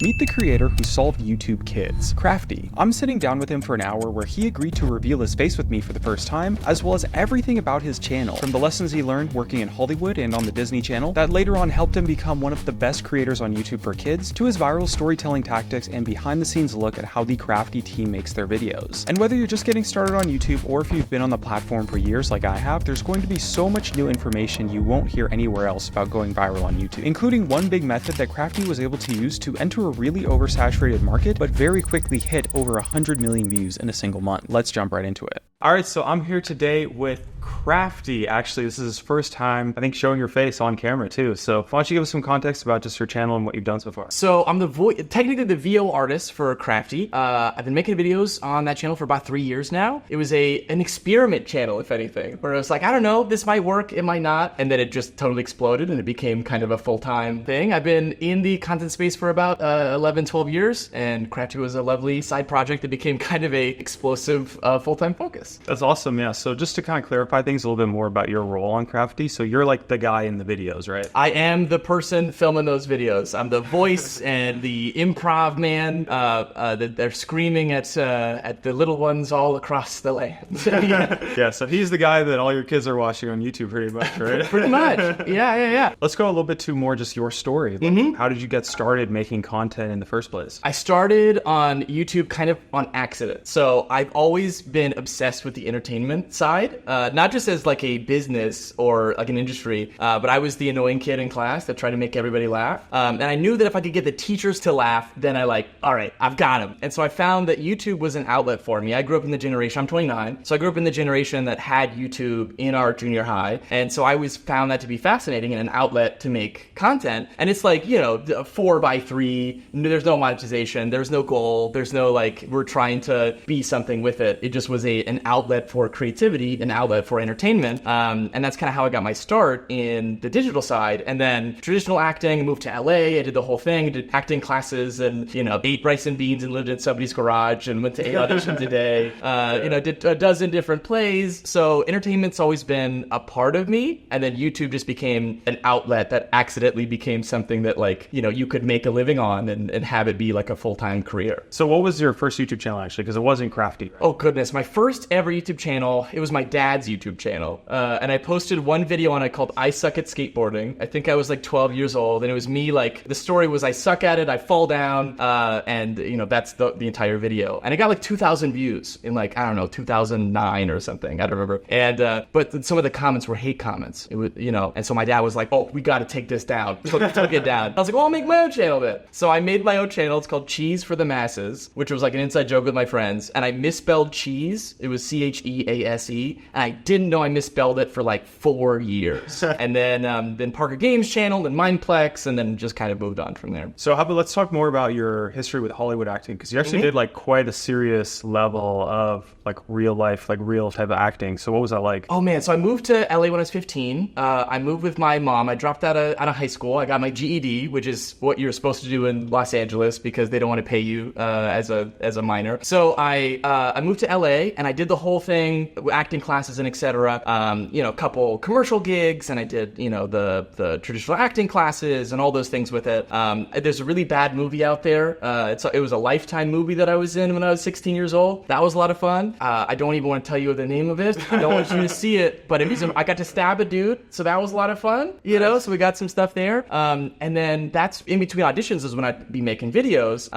Meet the creator who solved YouTube Kids, Crafty. I'm sitting down with him for an hour where he agreed to reveal his face with me for the first time, as well as everything about his channel, from the lessons he learned working in Hollywood and on the Disney Channel that later on helped him become one of the best creators on YouTube for kids, to his viral storytelling tactics and behind the scenes look at how the Crafty team makes their videos. And whether you're just getting started on YouTube or if you've been on the platform for years like I have, there's going to be so much new information you won't hear anywhere else about going viral on YouTube, including one big method that Crafty was able to use to enter a really oversaturated market, but very quickly hit over 100 million views in a single month. Let's jump right into it. All right, so I'm here today with Crafty. Actually, this is his first time, I think, showing your face on camera too. So why don't you give us some context about just your channel and what you've done so far? So I'm technically the VO artist for Crafty. I've been making videos on that channel for about 3 years now. It was an experiment channel, if anything, where I was like, I don't know, this might work, it might not. And then it just totally exploded and it became kind of a full-time thing. I've been in the content space for about 11, 12 years, and Crafty was a lovely side project that became kind of a explosive full-time focus. That's awesome, yeah. So just to kind of clarify things a little bit more about your role on Crafty, so you're like the guy in the videos, right? I am the person filming those videos. I'm the voice and the improv man that they're screaming at the little ones all across the land. Yeah, so he's the guy that all your kids are watching on YouTube pretty much, right? Pretty much, yeah. Let's go a little bit to more just your story. Like, how did you get started making content in the first place? I started on YouTube kind of on accident. So I've always been obsessed with the entertainment side, not just as like a business or like an industry, but I was the annoying kid in class that tried to make everybody laugh. And I knew that if I could get the teachers to laugh, then all right, I've got them. And so I found that YouTube was an outlet for me. I grew up in the generation, I'm 29, so I grew up in the generation that had YouTube in our junior high. And so I always found that to be fascinating and an outlet to make content. And it's like, 4x3, there's no monetization, there's no goal, there's no like, we're trying to be something with it. It just was an outlet for creativity, an outlet for entertainment. And that's kind of how I got my start in the digital side. And then traditional acting, moved to LA, I did the whole thing, did acting classes and, ate rice and beans and lived in somebody's garage and went to 8 auditions a day, did a dozen different plays. So entertainment's always been a part of me. And then YouTube just became an outlet that accidentally became something that you could make a living on and have it be like a full-time career. So what was your first YouTube channel actually? Because it wasn't Crafty. Right? Oh goodness, my first ever YouTube channel, it was my dad's YouTube channel. And I posted one video on it called I Suck at Skateboarding. I think I was like 12 years old, and it was me, the story was I suck at it, I fall down, and that's the entire video. And it got like 2,000 views in 2009 or something, I don't remember. And but some of the comments were hate comments. It was, and so my dad was like, oh, we got to take this down. Took it down. I was like, well, I'll make my own channel then. So I made my own channel. It's called Cheese for the Masses, which was like an inside joke with my friends. And I misspelled cheese. It was CHEASE. And I didn't know I misspelled it for like 4 years. And then Parker Games channel, then Mindplex, and then just kind of moved on from there. So let's talk more about your history with Hollywood acting, because you actually did like quite a serious level of like real life, like real type of acting. So what was that like? Oh man, so I moved to LA when I was 15. I moved with my mom. I dropped out of high school. I got my GED, which is what you're supposed to do in Los Angeles because they don't want to pay you as a minor. So I moved to LA and I did the whole thing, acting classes and etc. A couple commercial gigs, and I did the traditional acting classes and all those things with it. There's a really bad movie out there. It was a Lifetime movie that I was in when I was 16 years old. That was a lot of fun. I don't even want to tell you the name of it. I don't want you to see it, but I got to stab a dude, so that was a lot of fun. So we got some stuff there. And then that's in between auditions is when I'd be making videos.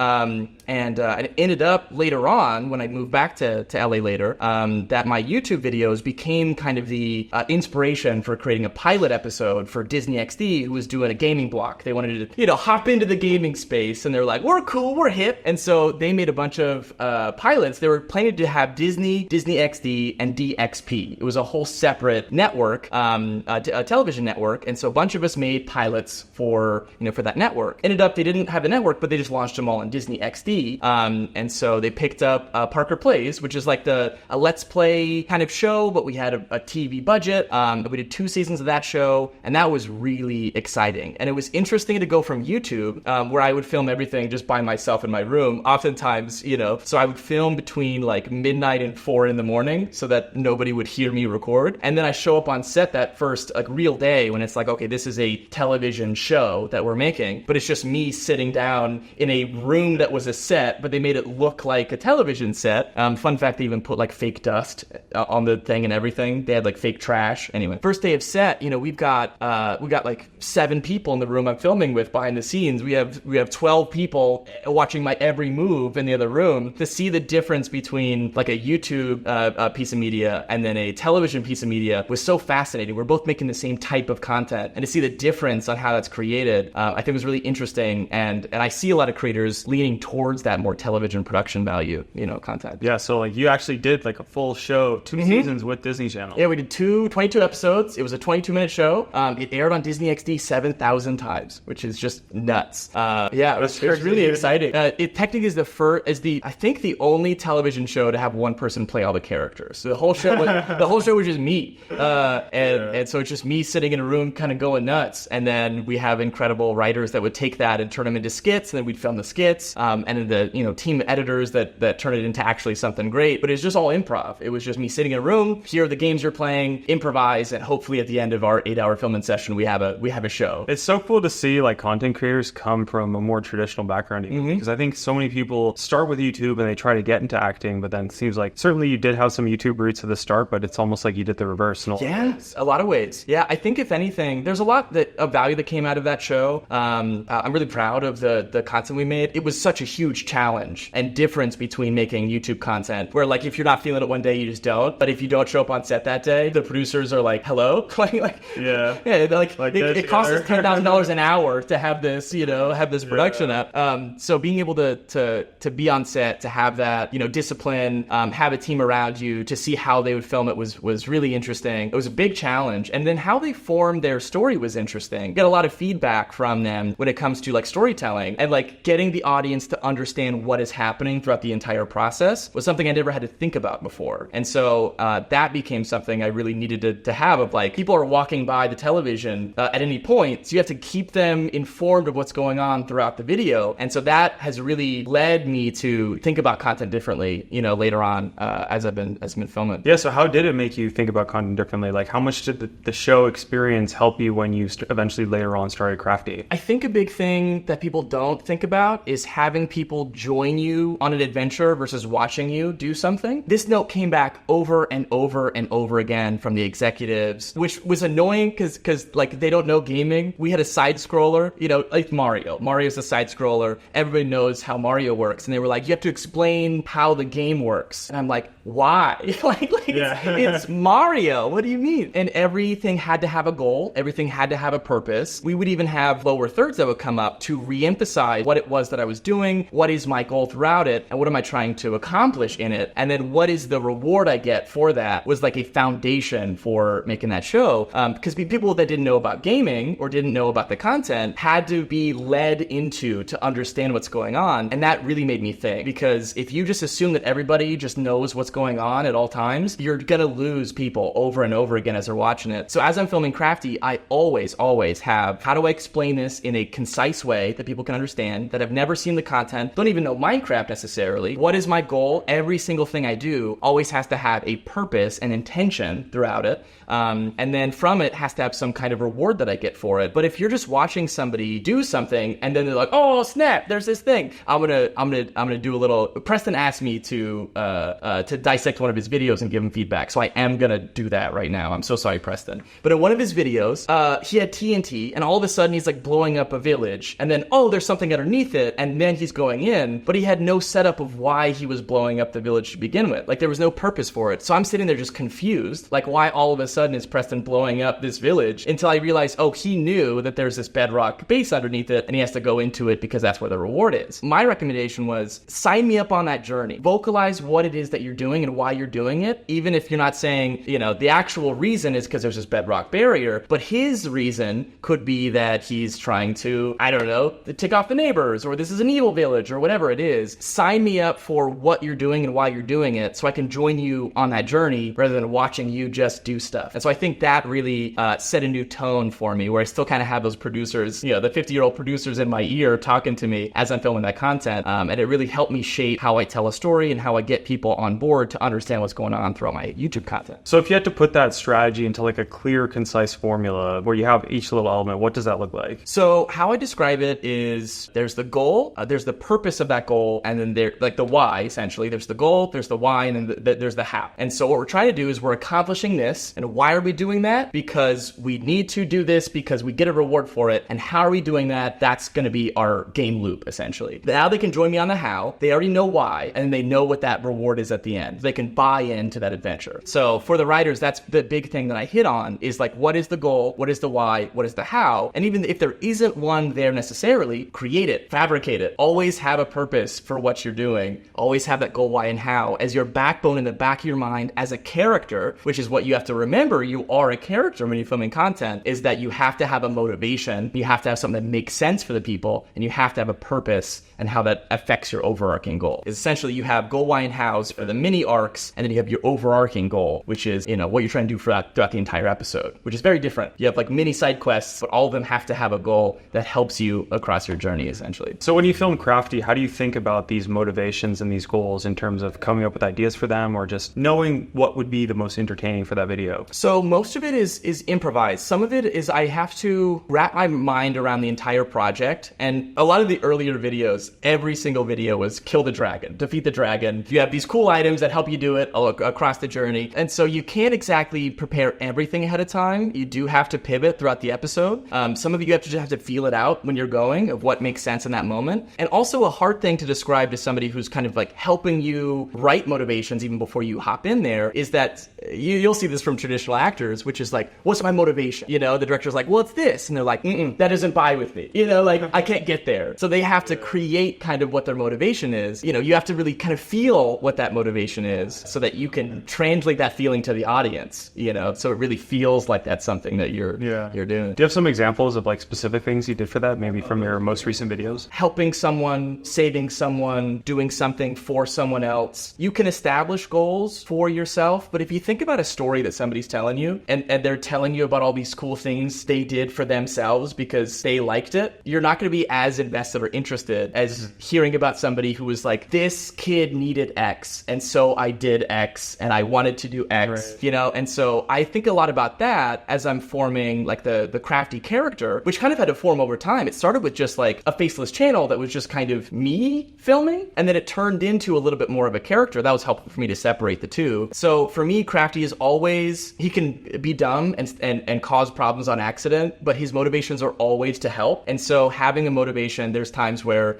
And I ended up later on when I moved back to LA later, that my YouTube videos became kind of the inspiration for creating a pilot episode for Disney XD, who was doing a gaming block. They wanted to, hop into the gaming space, and they're like, we're cool, we're hip. And so they made a bunch of pilots. They were planning to have Disney XD, and DXP. It was a whole separate network, a television network. And so a bunch of us made pilots for that network. Ended up, they didn't have the network, but they just launched them all on Disney XD. And so they picked up Parker Plays, which is like the a Let's Play kind of show, but we had a TV budget. We did 2 seasons of that show, and that was really exciting. And it was interesting to go from YouTube, where I would film everything just by myself in my room, oftentimes, so I would film between like midnight and 4 in the morning so that nobody would hear me record. And then I show up on set that first like real day when it's like, okay, this is a television show that we're making, but it's just me sitting down in a room that was a set, but they made it look like a television set. Fun fact, they even put like fake dust on the thing and everything. They had like fake trash. Anyway, first day of set, we've got like 7 people in the room I'm filming with behind the scenes. We have 12 people watching my every move in the other room. To see the difference between like a YouTube piece of media and then a television piece of media was so fascinating. We're both making the same type of content, and to see the difference on how that's created, I think was really interesting. And I see a lot of creators leaning towards that more television production value, content. Yeah, so like you actually did like a full show, 2 seasons with Disney Channel. Yeah, we did 22 episodes. It was a 22-minute show. It aired on Disney XD 7,000 times, which is just nuts. Yeah, it was really exciting. It technically is I think the only television show to have one person play all the characters. So the whole show was just me, and so it's just me sitting in a room, kind of going nuts. And then we have incredible writers that would take that and turn them into skits, and then we'd film the skits, and then the team of editors that turn it into actually something great. But it's just all improv. It was just me sitting in a room, here are the games you're playing, improvise, and hopefully at the end of our 8-hour filming session we have a show. It's so cool to see like content creators come from a more traditional background, because I think so many people start with YouTube and they try to get into acting, but then it seems like certainly you did have some YouTube roots at the start, but it's almost like you did the reverse. A lot of ways. Yeah, I think if anything, there's a lot of value that came out of that show. I'm really proud of the content we made. It was such a huge challenge and difference between making YouTube content, where like if you're not feeling it one day, you just don't. But if you don't show up on set that day, the producers are like, "Hello," it costs us $10,000 an hour to have this, have this production up. So being able to be on set, to have that, discipline, have a team around you, to see how they would film it was really interesting. It was a big challenge. And then how they formed their story was interesting. Get a lot of feedback from them when it comes to like storytelling, and like getting the audience to understand what is happening throughout the entire process was something I never had to think about before. And so that became something I really needed to have, of like, people are walking by the television at any point, so you have to keep them informed of what's going on throughout the video. And so that has really led me to think about content differently, later on as I've been filming. Yeah, so how did it make you think about content differently? Like, how much did the show experience help you when you eventually later on started Crafty? I think a big thing that people don't think about is having people join you on an adventure versus watching you do something. This note came back over and over and over again from the executives, which was annoying because like they don't know gaming. We had a side scroller, like Mario. Mario's a side scroller. Everybody knows how Mario works. And they were like, you have to explain how the game works. And I'm like, why? It's Mario. What do you mean? And everything had to have a goal. Everything had to have a purpose. We would even have lower thirds that would come up to reemphasize what it was that I was doing, what is my goal throughout it, and what am I trying to accomplish in it, and then what is the reward I get for that, was like a foundation for making that show. Because people that didn't know about gaming or didn't know about the content had to be led into to understand what's going on. And that really made me think, because if you just assume that everybody just knows what's going on at all times, you're gonna lose people over and over again as they're watching it. So as I'm filming Crafty, I always have, how do I explain this in a concise way that people can understand, that have never seen the content, don't even know Minecraft necessarily? What is my goal? Every single thing I do always has to have a purpose and intention throughout it. And then from it has to have some kind of reward that I get for it. But if you're just watching somebody do something and then they're like, oh snap, there's this thing, I'm gonna do a little. Preston asked me to dissect one of his videos and give him feedback, so I am gonna do that right now. I'm so sorry, Preston. But in one of his videos, he had TNT, and all of a sudden he's like blowing up a village, and then there's something underneath it, and then he's going in, but he had no setup of why he was blowing up the village to begin with. Like, there was no purpose for it. So I'm sitting there just confused, like, why all of a sudden is Preston blowing up this village, until I realized, he knew that there's this bedrock base underneath it, and he has to go into it because that's where the reward is. My recommendation was, sign me up on that journey. Vocalize what it is that you're doing and why you're doing it, even if you're not saying, the actual reason is because there's this bedrock barrier, but his reason could be that he's trying to, I don't know, tick off the neighbors, or this is an evil village, or whatever it is. Sign me up for what you're doing and why you're doing it, so so I can join you on that journey rather than watching you just do stuff. And so I think that really set a new tone for me, where I still kind of have those producers, the 50-year-old producers in my ear talking to me as I'm filming that content. And it really helped me shape how I tell a story and how I get people on board to understand what's going on throughout my YouTube content. So if you had to put that strategy into like a clear, concise formula where you have each little element, what does that look like? So how I describe it is there's the goal, there's the purpose of that goal, and then there, like the why, essentially. There's the goal, there's the why, and then there's the how. And so what we're trying to do is we're accomplishing this. And why are we doing that? Because we need to do this because we get a reward for it. And how are we doing that? That's going to be our game loop, essentially. Now they can join me on the how. They already know why, and they know what that reward is at the end. They can buy into that adventure. So for the writers, that's the big thing that I hit on is like, what is the goal? What is the why? What is the how? And even if there isn't one there necessarily, create it, fabricate it. Always have a purpose for what you're doing. Always have that goal, why, and how as your backbone in the back of your mind as a character, which is what you have to remember. You are a character when you're filming content, is that you have to have a motivation. You have to have something that makes sense for the people, and you have to have a purpose and how that affects your overarching goal. Essentially, you have goal, why, and hows for the mini arcs, and then you have your overarching goal, which is, what you're trying to do throughout the entire episode, which is very different. You have like mini side quests, but all of them have to have a goal that helps you across your journey, essentially. So when you film Crafty, how do you think about these motivations and these goals in terms of coming up with ideas for them, or just knowing what would be the most entertaining for that video? So most of it is improvised. Some of it is I have to wrap my mind around the entire project. And a lot of the earlier videos, every single video was kill the dragon, defeat the dragon. You have these cool items that help you do it across the journey. And so you can't exactly prepare everything ahead of time. You do have to pivot throughout the episode. Some of you just have to feel it out when you're going of what makes sense in that moment. And also a hard thing to describe to somebody who's kind of like helping you write motivations even before you hop in there is that you'll see this from traditional actors, which is like, what's my motivation? The director's like, well, it's this. And they're like, that doesn't buy with me. I can't get there. So they have to create kind of what their motivation is. You have to really kind of feel what that motivation is so that you can translate that feeling to the audience, so it really feels like that's something that you're doing. Do you have some examples of like specific things you did for that, maybe from your most recent videos? Helping someone, saving someone, doing something for someone else. You can establish goals for yourself, but if you think about a story that somebody's telling you and they're telling you about all these cool things they did for themselves because they liked it, you're not going to be as invested or interested as hearing about somebody who was like, this kid needed X, and so I did X, and I wanted to do X, right. And so I think a lot about that as I'm forming like the Crafty character, which kind of had to form over time. It started with just like a faceless channel that was just kind of me filming, and then it turned into a little bit more of a character. That was helpful for me to separate the two. So for me, Crafty is always, he can be dumb and cause problems on accident, but his motivations are always to help. And so having a motivation, there's times where,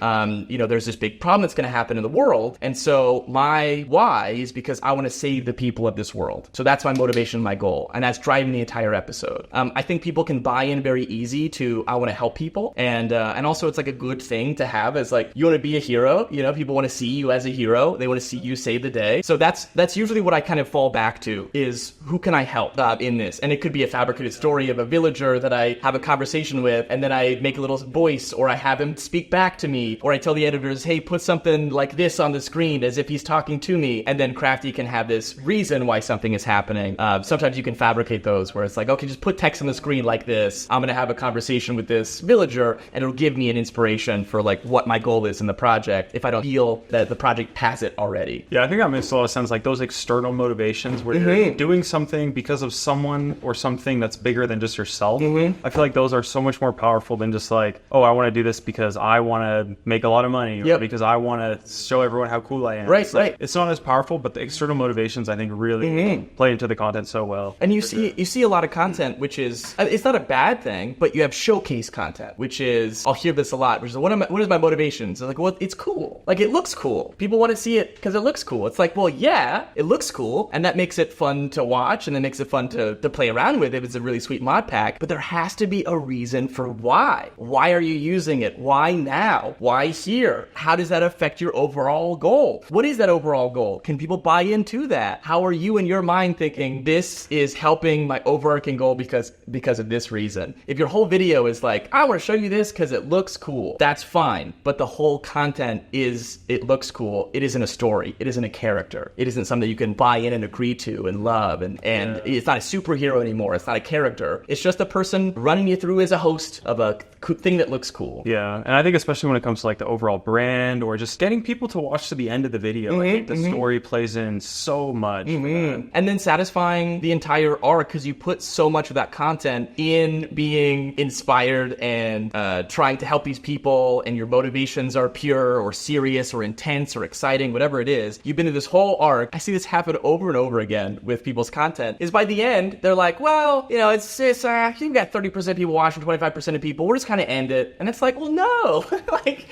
there's this big problem that's going to happen in the world. And so my why is because I want to save the people of this world. So that's my motivation, my goal. And that's driving the entire episode. I think people can buy in very easy to, I want to help people. And also it's like a good thing to have as like, you want to be a hero. People want to see you as a hero. They want to see you save the day. So that's usually what I kind of fall back to is who can I help in this? And it could be a fabricated story of a villager that I have a conversation with, and then I make a little voice, or I have him speak back to me, or I tell the editors, hey, put something like this on the screen as if he's talking to me. And then Crafty can have this reason why something is happening. Sometimes you can fabricate those where it's like, okay, just put text on the screen like this. I'm going to have a conversation with this villager, and it'll give me an inspiration for like what my goal is in the project if I don't feel that the project has it already. Yeah, I think that makes a lot of sense. Like those external motivations where you're doing something because of someone or something that's bigger than just yourself. I feel like those are so much more powerful than just like, oh, I want to do this because I want to make a lot of money, or because I want to show everyone how cool I am. Right. It's not as powerful, but the external motivations I think really play into the content so well. And you see a lot of content, which is, it's not a bad thing, but you have showcase content, which is, I'll hear this a lot, which is, what is my motivation? So like, well, it's cool. Like, it looks cool. People want to see it because it looks cool. It's like, well, yeah, it looks cool. And that makes it fun to watch, and it makes it fun to play around with if it's a really sweet mod pack. But there has to be a reason for why. Why are you using it? Why now? Why here? How does that affect your overall goal? What is that overall goal? Can people buy into that? How are you in your mind thinking this is helping my overarching goal because of this reason? If your whole video is like, I want to show you this because it looks cool, that's fine. But the whole content is, it looks cool. It isn't a story. It isn't a character. character. It isn't something you can buy in and agree to and love, and it's not a superhero anymore. It's not a character. It's just a person running you through as a host of a thing that looks cool. Yeah, and I think especially when it comes to like the overall brand or just getting people to watch to the end of the video, I think the story plays in so much. And then satisfying the entire arc because you put so much of that content in being inspired and trying to help these people, and your motivations are pure or serious or intense or exciting, whatever it is. You've been through this whole arc. I see this happen over and over again with people's content, is by the end, they're like, well, you know, it's you've got 30% of people watching, 25% of people. We're just kind of end it. And it's like, well, no. Like,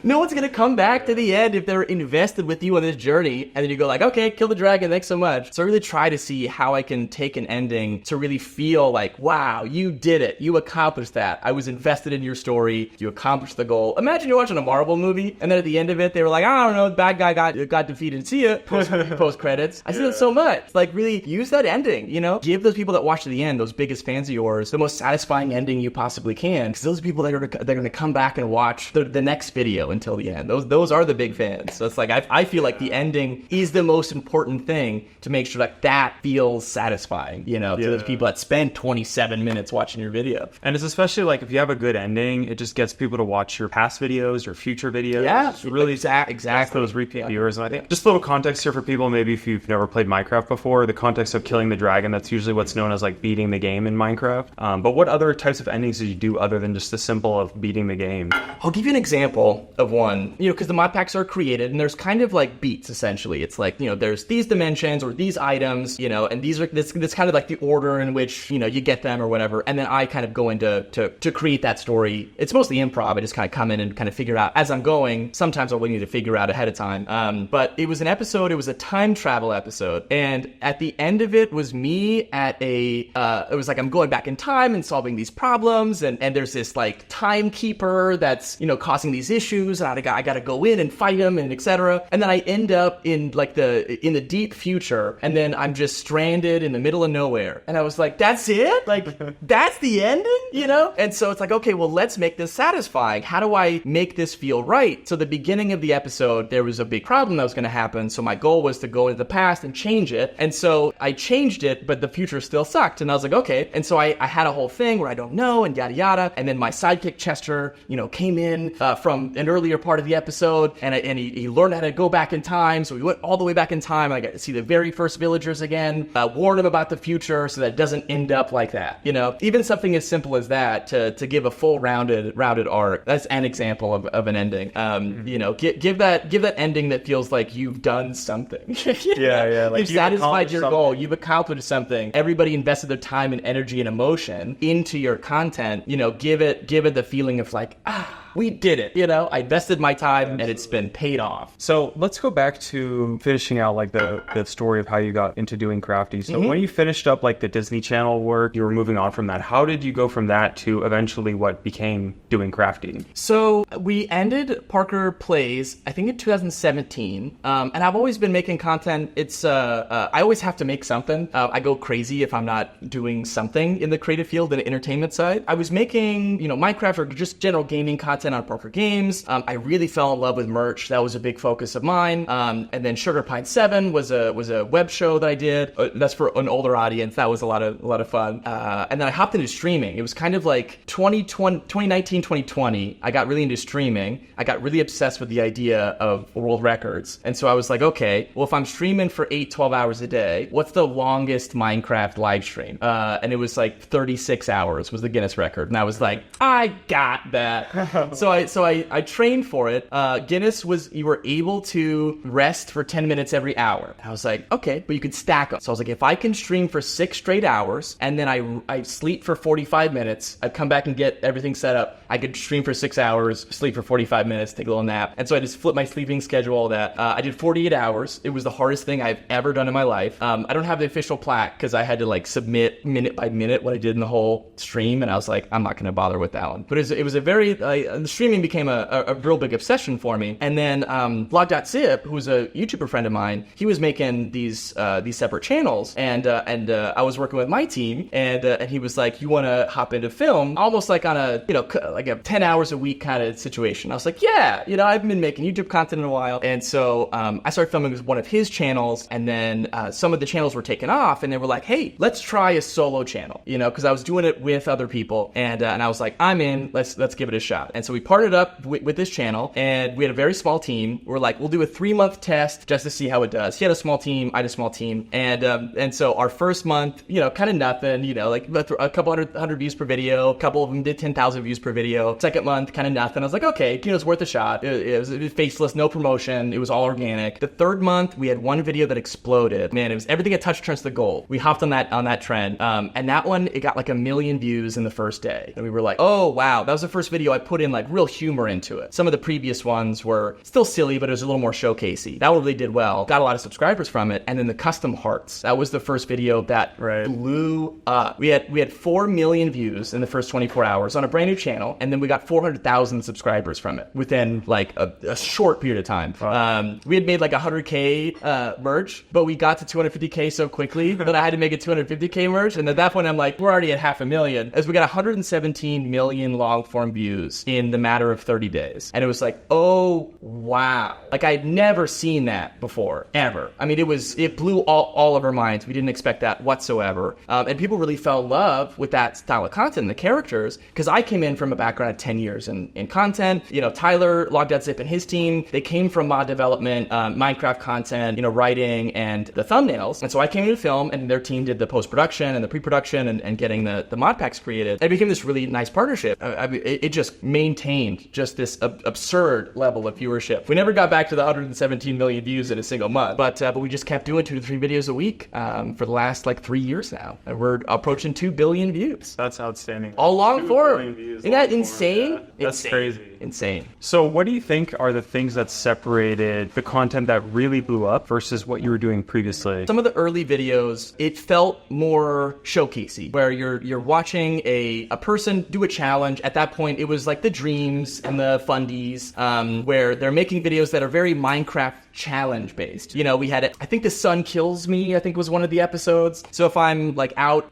no one's going to come back to the end if they're invested with you on this journey. And then you go like, okay, kill the dragon. Thanks so much. So I really try to see how I can take an ending to really feel like, wow, you did it. You accomplished that. I was invested in your story. You accomplished the goal. Imagine you're watching a Marvel movie, and then at the end of it, they were like, I don't know, the bad guy got defeated. See ya. Post credits. I see that so much. Like, really use that ending, you know? Give those people that watch to the end, those biggest fans of yours, the most satisfying ending you possibly can, because those people that are going to come back and watch the next video until the end. Those are the big fans. So it's like, I feel like the ending is the most important thing to make sure that feels satisfying, you know, to those people that spend 27 minutes watching your video. And it's especially like if you have a good ending, it just gets people to watch your past videos, your future videos. Yeah, it's really exactly. Those repeat viewers. And I think just a little context here for people, maybe if you've never played Minecraft before, the context of killing the dragon, that's usually what's known as like beating the game in Minecraft. But what other types of endings did you do other than just the simple of beating the game? I'll give you an example of one, you know, because the mod packs are created and there's kind of like beats essentially. It's like, you know, there's these dimensions or these items, you know, and these are this kind of like the order in which, you know, you get them or whatever. And then I kind of go into to create that story. It's mostly improv. I just kind of come in and kind of figure out as I'm going. Sometimes I'll need to figure out ahead of time. But it was an episode. It was a time travel episode. And at the end of it was me at it was like I'm going back in time and solving these problems. And there's this like timekeeper that's, you know, causing these issues. And I got to go in and fight him and etc. And then I end up in like in the deep future. And then I'm just stranded in the middle of nowhere. And I was like, that's it? Like, that's the ending, you know? And so it's like, okay, well, let's make this satisfying. How do I make this feel right? So the beginning of the episode, there was a big problem that was going to happen. So my goal was to go into the past and change it. And so I changed it, but the future still sucked. And I was like, okay. And so I had a whole thing where I don't know and yada yada. And then my sidekick Chester, you know, came in from an earlier part of the episode, and he learned how to go back in time. So we went all the way back in time. I got to see the very first villagers again, warn him about the future so that it doesn't end up like that. You know, even something as simple as that to give a full rounded arc. That's an example of an ending. You know, give that ending that feels like you've done something. Yeah. Like you've satisfied your goal. You've accomplished something. Everybody invested their time and energy and emotion into your content. You know, give it the feeling of like, we did it. You know, I invested my time and it's been paid off. So let's go back to finishing out like the story of how you got into doing Crafty. So when you finished up like the Disney Channel work, you were moving on from that. How did you go from that to eventually what became doing Crafty? So we ended Parker Plays, I think in 2017. And I've always been making content. It's I always have to make something. I go crazy if I'm not doing something in the creative field and entertainment side. I was making, you know, Minecraft or just general gaming content on Parker Games. I really fell in love with merch. That was a big focus of mine. And then Sugar Pine 7 was a web show that I did. That's for an older audience. That was a lot of fun. And then I hopped into streaming. It was kind of like 2019, 2020. I got really into streaming. I got really obsessed with the idea of world records. And so I was like, okay, well, if I'm streaming for 12 hours a day, what's the longest Minecraft live stream? And it was like 36 hours was the Guinness record. And I was like, I got that. So I trained for it. Guinness was, you were able to rest for 10 minutes every hour. I was like, okay, but you could stack them. So I was like, if I can stream for 6 straight hours and then I sleep for 45 minutes, I'd come back and get everything set up. I could stream for 6 hours, sleep for 45 minutes, take a little nap. And so I just flipped my sleeping schedule, all that. I did 48 hours. It was the hardest thing I've ever done in my life. I don't have the official plaque because I had to like submit minute by minute what I did in the whole stream. And I was like, I'm not going to bother with that one. But it was a very, the streaming became a real big obsession for me. And then Blog.zip, who's a YouTuber friend of mine, he was making these separate channels, and I was working with my team, and he was like, "You want to hop into film?" Almost like on a like a 10 hours a week kind of situation. I was like, "Yeah, I've been making YouTube content in a while," and so I started filming with one of his channels, and then some of the channels were taken off, and they were like, "Hey, let's try a solo channel," because I was doing it with other people, and I was like, "I'm in. Let's give it a shot." And so we partnered up with this channel, and we had a very small team. We're like, we'll do a 3-month test just to see how it does. He had a small team, I had a small team, and so our first month, kind of nothing, like a couple hundred views per video. A couple of them did 10,000 views per video. Second month, kind of nothing. I was like, okay, it's worth a shot. It was faceless, no promotion. It was all organic. The third month, we had one video that exploded. Man, it was everything it touched turns to gold. We hopped on that trend, and that one, it got like 1 million views in the first day, and we were like, oh wow, that was the first video I put in like real humor into it. Some of the previous ones were still silly, but it was a little more showcasey. That one really did well. Got a lot of subscribers from it, and then the custom hearts. That was the first video that blew up. We had 4 million views in the first 24 hours on a brand new channel, and then we got 400,000 subscribers from it within like a short period of time. We had made like 100K merch, but we got to 250K so quickly that I had to make a 250K merch, and at that point I'm like, we're already at 500,000, as we got 117 million long form views in the matter of 30 days. And it was like, oh wow, like I'd never seen that before, ever. I mean, it blew all of our minds. We didn't expect that whatsoever. And people really fell in love with that style of content, the characters, because I came in from a background of 10 years in content. Tyler, Log.zip, and his team, they came from mod development, Minecraft content, writing, and the thumbnails. And so I came into film, and their team did the post-production and the pre-production and getting the mod packs created. It became this really nice partnership. It just maintained just this absurd level of viewership. We never got back to the 117 million views in a single month, but we just kept doing 2 to 3 videos a week for the last like 3 years now. And we're approaching 2 billion views. That's outstanding. All long form. Isn't that insane? Yeah. That's crazy. Insane. So what do you think are the things that separated the content that really blew up versus what you were doing previously? Some of the early videos, it felt more showcasey, where you're watching a person do a challenge. At that point, it was like the Dreams and the Fundies, where they're making videos that are very Minecraft challenge based. We had it. I think The Sun Kills Me, I think was one of the episodes. So if I'm like out,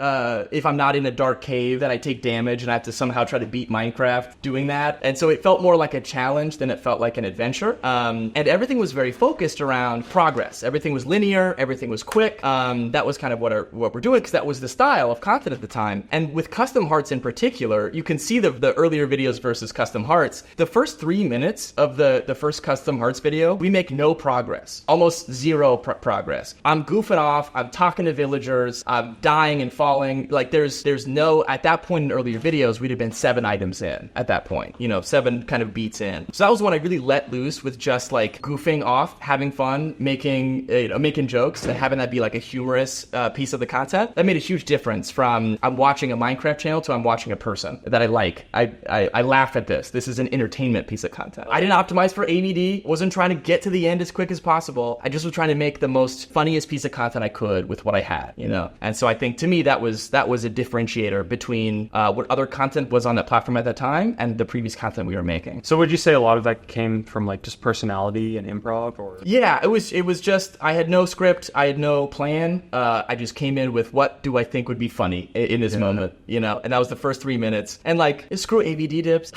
if I'm not in a dark cave, then I take damage and I have to somehow try to beat Minecraft doing that. And so it felt more like a challenge than it felt like an adventure. And everything was very focused around progress. Everything was linear. Everything was quick. That was kind of what we're doing, because that was the style of content at the time. And with custom hearts in particular, you can see the earlier videos versus custom hearts. The first 3 minutes of the first custom hearts video, we make no progress, almost zero progress. I'm goofing off. I'm talking to villagers. I'm dying and falling. Like there's no, at that point in earlier videos, we'd have been 7 items in at that point, 7 kind of beats in. So that was when I really let loose with just like goofing off, having fun, making jokes, and having that be like a humorous piece of the content. That made a huge difference from I'm watching a Minecraft channel to I'm watching a person that I like. I laugh at this. This is an entertainment piece of content. I didn't optimize for AVD. Wasn't trying to get to the end as quick as possible. I just was trying to make the most funniest piece of content I could with what I had, And so I think to me that was a differentiator between what other content was on that platform at that time and the previous content we were making. So would you say a lot of that came from like just personality and improv, or? Yeah, it was just, I had no script, I had no plan. I just came in with what do I think would be funny in this moment, and that was the first 3 minutes. And like, screw AVD dips,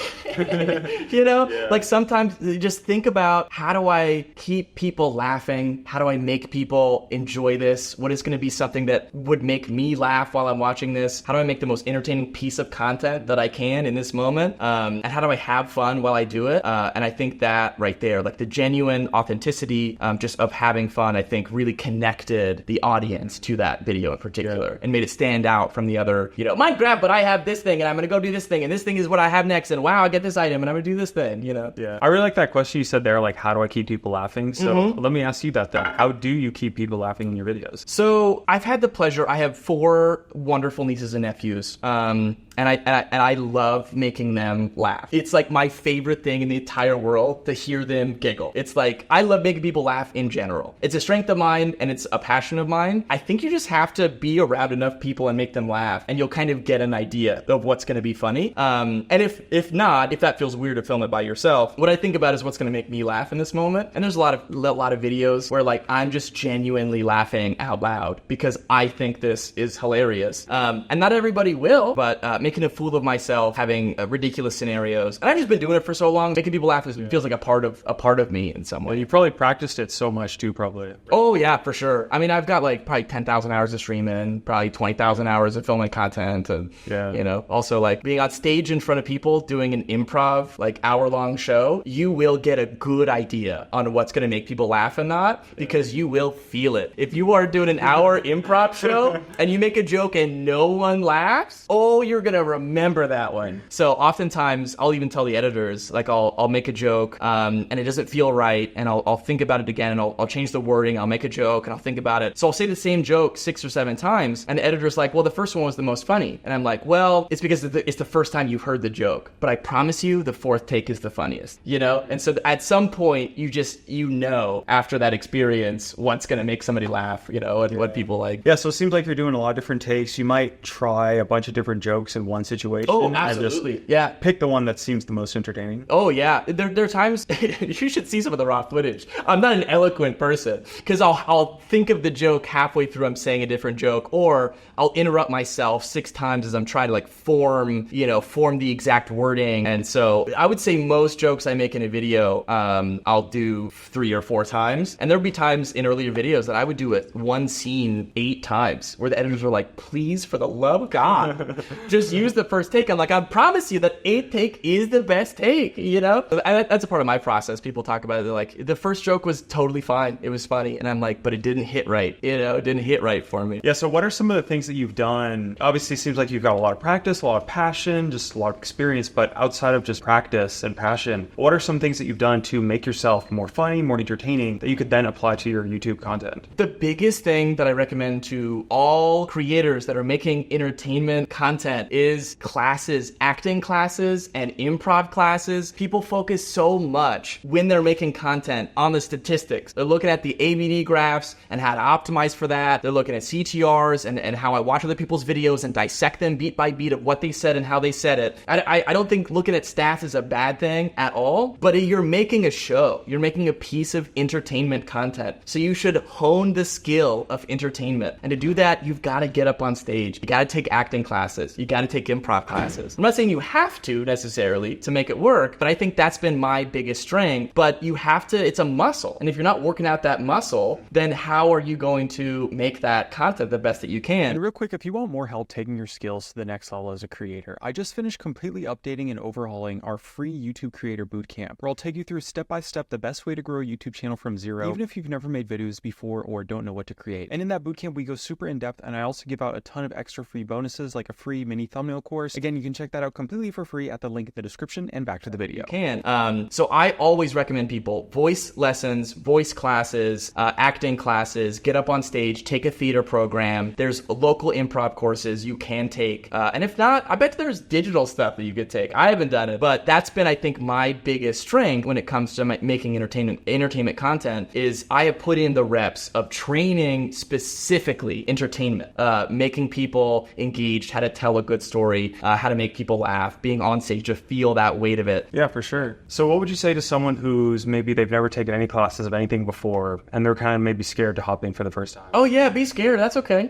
like sometimes just think about, how do I keep people laughing? How do I make people enjoy this? What is going to be something that would make me laugh while I'm watching this? How do I make the most entertaining piece of content that I can in this moment? And how do I have fun while I do it? And I think that right there, like the genuine authenticity just of having fun, I think really connected the audience to that video in particular and made it stand out from the other, Minecraft, but I have this thing and I'm going to go do this thing and this thing is what I have next and wow, I get this item and I'm going to do this thing, Yeah. I really like that question you said there, like, how do I keep people laughing? So So let me ask you that then. How do you keep people laughing in your videos? So I've had the pleasure. I have 4 wonderful nieces and nephews, and I love making them laugh. It's like my favorite thing in the entire world to hear them giggle. It's like I love making people laugh in general. It's a strength of mine and it's a passion of mine. I think you just have to be around enough people and make them laugh, and you'll kind of get an idea of what's going to be funny. And if not, if that feels weird to film it by yourself, what I think about is what's going to make me laugh in this moment. And there's a lot of videos where like I'm just genuinely laughing out loud because I think this is hilarious. And not everybody will, but making a fool of myself, having ridiculous scenarios, and I've just been doing it for so long. Making people laugh feels like a part of me in some way. Well, you probably practiced it so much too, probably. Oh yeah, for sure. I mean, I've got like probably 10,000 hours of streaming, probably 20,000 hours of filming content, and you know, also like being on stage in front of people doing an improv like hour-long show. You will get a good idea on what's going to make people laugh and not, because you will feel it. If you are doing an hour improv show and you make a joke and no one laughs, oh, you're gonna remember that one. So oftentimes I'll even tell the editors, like I'll make a joke and it doesn't feel right, and I'll think about it again, and I'll change the wording. I'll make a joke and I'll think about it. So I'll say the same joke 6 or 7 times, and the editor's like, well, the first one was the most funny. And I'm like, well, it's because it's the first time you've heard the joke, but I promise you the 4th take is the funniest, you know? And so at some point you know after that experience what's gonna make somebody laugh, you know, and what people like. Yeah, so it seems like you're doing a lot of different takes. You might try a bunch of different jokes in one situation. Oh, absolutely. Yeah. Pick the one that seems the most entertaining. Oh, yeah. There are times, you should see some of the raw footage. I'm not an eloquent person, because I'll think of the joke halfway through I'm saying a different joke, or I'll interrupt myself 6 times as I'm trying to like form the exact wording. And so I would say most jokes I make in a video, I'll do 3 or 4 times. And there'll be times in earlier videos that I would do it one scene 8 times, where the editors were like, please, for the love of God, just use the first take. I'm like, I promise you that 8th take is the best take, you know? And that's a part of my process. People talk about it. They're like, the first joke was totally fine. It was funny. And I'm like, but it didn't hit right. You know, it didn't hit right for me. Yeah, so what are some of the things that you've done? Obviously, it seems like you've got a lot of practice, a lot of passion, just a lot of experience, but outside of just practice and passion, what are some things that you've done to make yourself more funny, more entertaining, that you could then apply to your YouTube content? The biggest thing that I recommend to all creators that are making entertainment content is classes, acting classes and improv classes. People focus so much when they're making content on the statistics. They're looking at the ABD graphs and how to optimize for that. They're looking at CTRs and how I watch other people's videos and dissect them beat by beat of what they said and how they said it. I don't think looking at stats is a bad thing at all, but you're making a show. You're making a piece of entertainment content. So you should hone the skill of entertainment. And to do that, you've got to get up on stage. You got to take acting classes. You got to take improv classes. I'm not saying you have to necessarily to make it work, but I think that's been my biggest strength. But you have to, it's a muscle. And if you're not working out that muscle, then how are you going to make that content the best that you can? And real quick, if you want more help taking your skills to the next level as a creator, I just finished completely updating and overhauling our free YouTube Creator Bootcamp, where I'll take you through step-by-step the best way to grow a YouTube channel from zero, even if you've never made videos before or don't know what to create. And in that bootcamp, we go super in-depth, and I also give out a ton of extra free bonuses, like a free mini thumbnail course. Again, you can check that out completely for free at the link in the description, and back to the video. You can. So I always recommend people voice lessons, voice classes, acting classes, get up on stage, take a theater program. There's local improv courses you can take. And if not, I bet there's digital stuff that you could take. I haven't done it, but that's been, I think, my biggest strength when it comes to making entertainment content is I have put in the reps of training specifically entertainment, making people engaged, how to tell a good story, how to make people laugh, being on stage to feel that weight of it. Yeah, for sure. So what would you say to someone who's maybe they've never taken any classes of anything before and they're kind of maybe scared to hop in for the first time? Oh yeah, be scared. That's okay.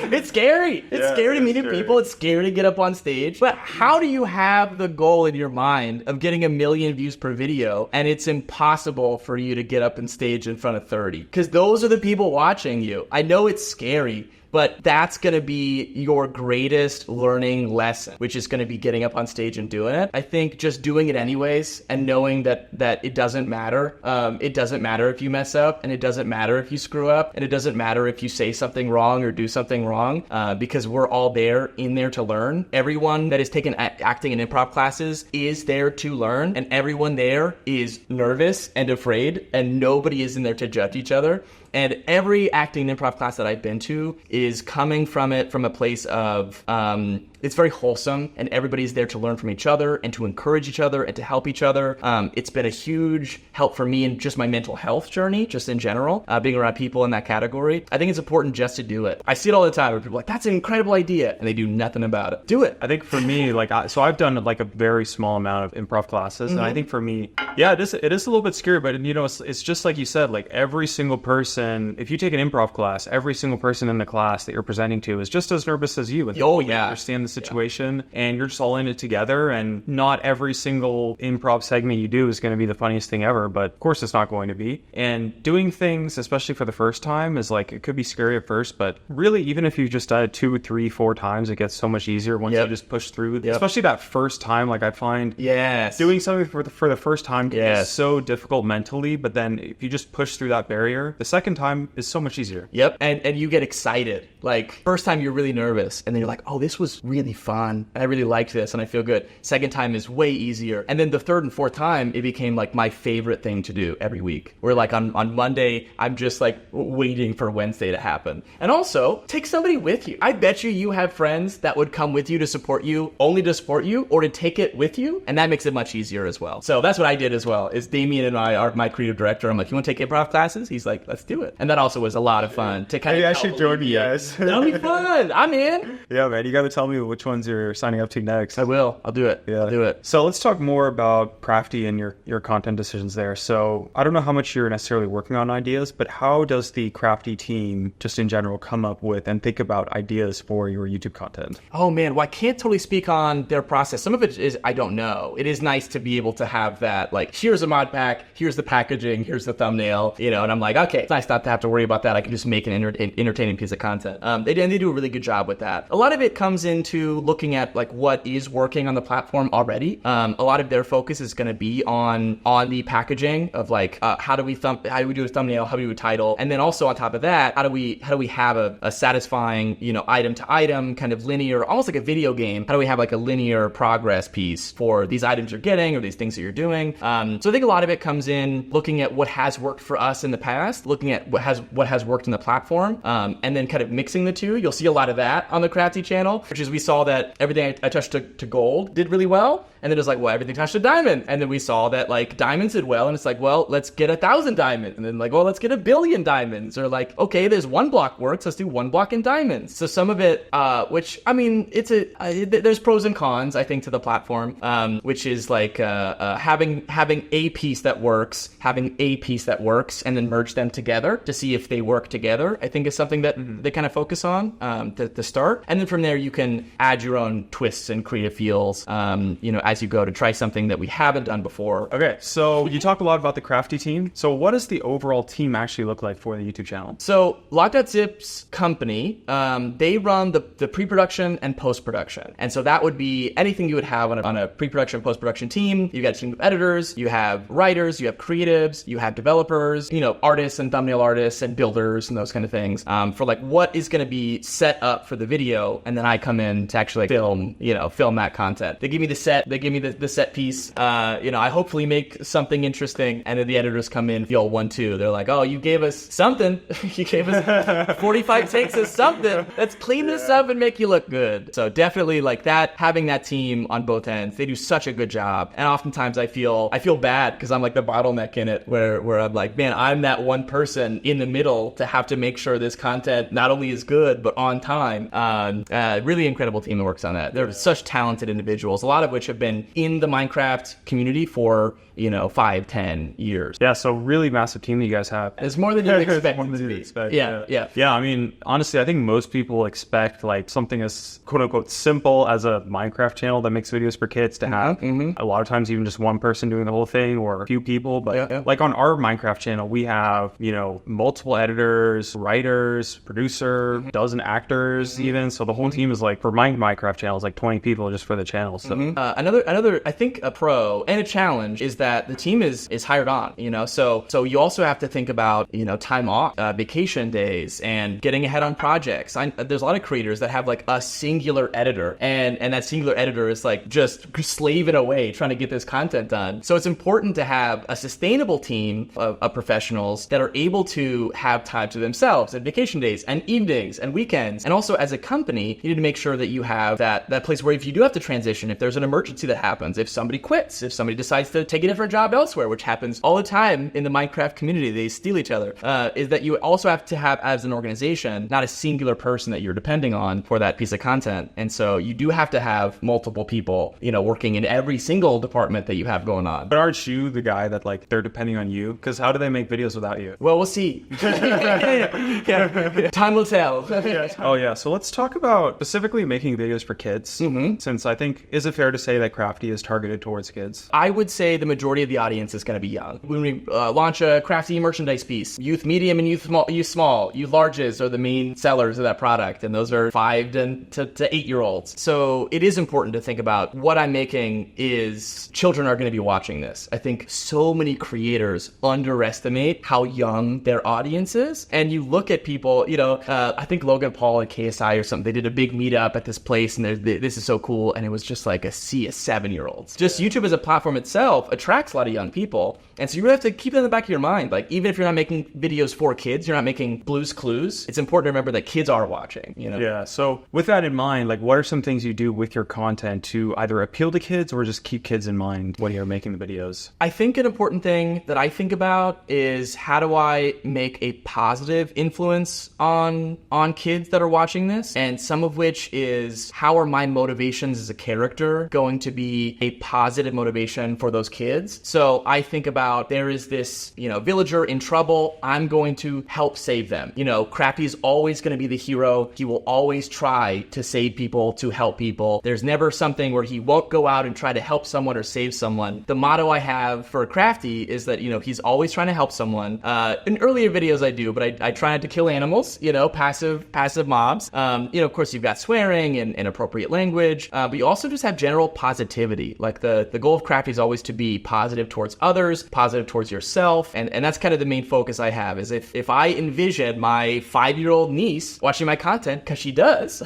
It's scary. It's scary to meet new people. It's scary to get up on stage. But how do you have the goal in your mind of getting 1 million views per video and it's impossible for you to get up on stage in front of 30? Because those are the people watching you. I know it's scary, but that's going to be your greatest learning lesson, which is going to be getting up on stage and doing it. I think just doing it anyways and knowing that it doesn't matter. It doesn't matter if you mess up, and it doesn't matter if you screw up, and it doesn't matter if you say something wrong or do something wrong, because we're all in there to learn. Everyone that is taking acting and improv classes is there to learn, and everyone there is nervous and afraid, and nobody is in there to judge each other. And every acting and improv class that I've been to is coming from it from a place of, it's very wholesome, and everybody's there to learn from each other and to encourage each other and to help each other. It's been a huge help for me in just my mental health journey, just in general, being around people in that category. I think it's important just to do it. I see it all the time where people are like, that's an incredible idea, and they do nothing about it. Do it. I think for me, so I've done like a very small amount of improv classes, and I think for me, yeah, it is a little bit scary, but it's just like you said, like every single person, if you take an improv class, every single person in the class that you're presenting to is just as nervous as you. And they understand the situation, and you're just all in it together, and not every single improv segment you do is going to be the funniest thing ever, but of course it's not going to be. And doing things, especially for the first time, is like, it could be scary at first, but really, even if you just done it 2, 3, 4 times, it gets so much easier once you just push through. Especially that first time, like I find doing something for the first time is so difficult mentally, but then if you just push through that barrier, the second time is so much easier. Yep. And you get excited. Like, first time you're really nervous, and then you're like, oh, this was really fun, and I really liked this, and I feel good. Second time is way easier. And then the third and fourth time, it became like my favorite thing to do every week. Where like on Monday, I'm just like waiting for Wednesday to happen. And also, take somebody with you. I bet you have friends that would come with you to support you, only to support you, or to take it with you, and that makes it much easier as well. So that's what I did as well, is Damien and I are my creative director. I'm like, you want to take improv classes? He's like, let's do it. And that also was a lot of fun to kind of. I should join you guys. That'll be fun. I'm in. Yeah, man. You got to tell me which ones you're signing up to next. I will. I'll do it. Yeah. I'll do it. So let's talk more about Crafty and your content decisions there. So I don't know how much you're necessarily working on ideas, but how does the Crafty team, just in general, come up with and think about ideas for your YouTube content? Oh, man. Well, I can't totally speak on their process. Some of it is I don't know. It is nice to be able to have that, like, here's a mod pack, here's the packaging, here's the thumbnail, and I'm like, okay, it's nice not to have to worry about that. I can just make an entertaining piece of content. They do a really good job with that. A lot of it comes into looking at like what is working on the platform already. A lot of their focus is going to be on the packaging of like how do we do a thumbnail, how do we do a title, and then also on top of that, how do we have a satisfying item to item kind of linear, almost like a video game. How do we have like a linear progress piece for these items you're getting or these things that you're doing? So I think a lot of it comes in looking at what has worked for us in the past, looking at what has worked in the platform, and then kind of mixing the two. You'll see a lot of that on the Crafty channel, which is we saw that everything I touched to gold did really well. And then it was like, well, everything touched to diamond. And then we saw that like diamonds did well. And it's like, well, let's get 1,000 diamonds. And then like, well, let's get 1 billion diamonds. Or like, okay, there's 1 block works. Let's do 1 block in diamonds. So some of it, which I mean, there's pros and cons, I think, to the platform, which is like having a piece that works, and then merge them together to see if they work together, I think is something that they kind of focus on to start. And then from there, you can add your own twists and creative feels, as you go to try something that we haven't done before. Okay, so you talk a lot about the Crafty team. So what does the overall team actually look like for the YouTube channel? So Lock.Zip's company, they run the pre-production and post-production. And so that would be anything you would have on a pre-production, post-production team. You got a team of editors, you have writers, you have creatives, you have developers, artists and thumbnail artists and builders and those kind of things, for like what is going to be set up for the video. And then I come in to actually film that content. They give me the set, they give me the set piece. I hopefully make something interesting, and then the editors come in, feel 1-2. They're like, oh, you gave us something. You gave us 45 takes of something. Let's clean this up and make you look good. So definitely like that, having that team on both ends, they do such a good job. And oftentimes I feel bad because I'm like the bottleneck in it, where I'm like, man, I'm that one person in the middle to have to make sure this content not only is good but on time. Really incredible incredible team that works on that. They're such talented individuals, a lot of which have been in the Minecraft community for, 5, 10 years. Yeah, so really massive team that you guys have. It's more than you expect it to be. Yeah. Yeah, I mean, honestly, I think most people expect like something as quote unquote simple as a Minecraft channel that makes videos for kids to have. A lot of times even just one person doing the whole thing or a few people. But like on our Minecraft channel, we have, multiple editors, writers, producer, dozen actors even. So the whole team is like, for my Minecraft channel, is like 20 people just for the channel. So Another, I think a pro and a challenge is that the team is hired on, so you also have to think about, time off, vacation days, and getting ahead on projects. There's a lot of creators that have like a singular editor, and that singular editor is like just slaving away trying to get this content done. So it's important to have a sustainable team of professionals that are able to have time to themselves and vacation days and evenings and weekends. And also as a company, you need to make sure that you have that place where if you do have to transition, if there's an emergency that happens, if somebody quits, if somebody decides to take a different job elsewhere, which happens all the time in the Minecraft community, they steal each other, is that you also have to have, as an organization, not a singular person that you're depending on for that piece of content. And so you do have to have multiple people, working in every single department that you have going on. But aren't you the guy that like they're depending on you? Because how do they make videos without you? Well, we'll see. Time will tell. Oh yeah, so let's talk about specifically making videos for kids. Since I think, is it fair to say that Crafty is targeted towards kids? I would say the majority of the audience is going to be young. When we launch a Crafty merchandise piece, youth medium and youth small, youth larges are the main sellers of that product, and those are 5 to 8-year-olds. So it is important to think about what I'm making is children are going to be watching this. I think so many creators underestimate how young their audience is, and you look at people, I think Logan Paul and KSI or something, they did a big meetup at this place, and this is so cool, and it was just like a sea of 7-year-olds. Just YouTube as a platform itself attracts a lot of young people, and so you really have to keep that in the back of your mind. Like, even if you're not making videos for kids, you're not making Blue's Clues, it's important to remember that kids are watching, Yeah, so with that in mind, like, what are some things you do with your content to either appeal to kids or just keep kids in mind when you're making the videos? I think an important thing that I think about is how do I make a positive influence on kids that are watching this, and some of which is how are my motivations as a character going to be a positive motivation for those kids. So I think about, there is this, villager in trouble, I'm going to help save them. Crafty is always going to be the hero. He will always try to save people, to help people. There's never something where he won't go out and try to help someone or save someone. The motto I have for Crafty is that, he's always trying to help someone. In earlier videos I do, but I try not to kill animals, passive mobs. Of course you've got swearing and inappropriate language, but you also just have general positivity. Like the goal of Crafty is always to be positive towards others, positive towards yourself, and that's kind of the main focus I have, is if I envision my 5-year-old niece watching my content, because she does,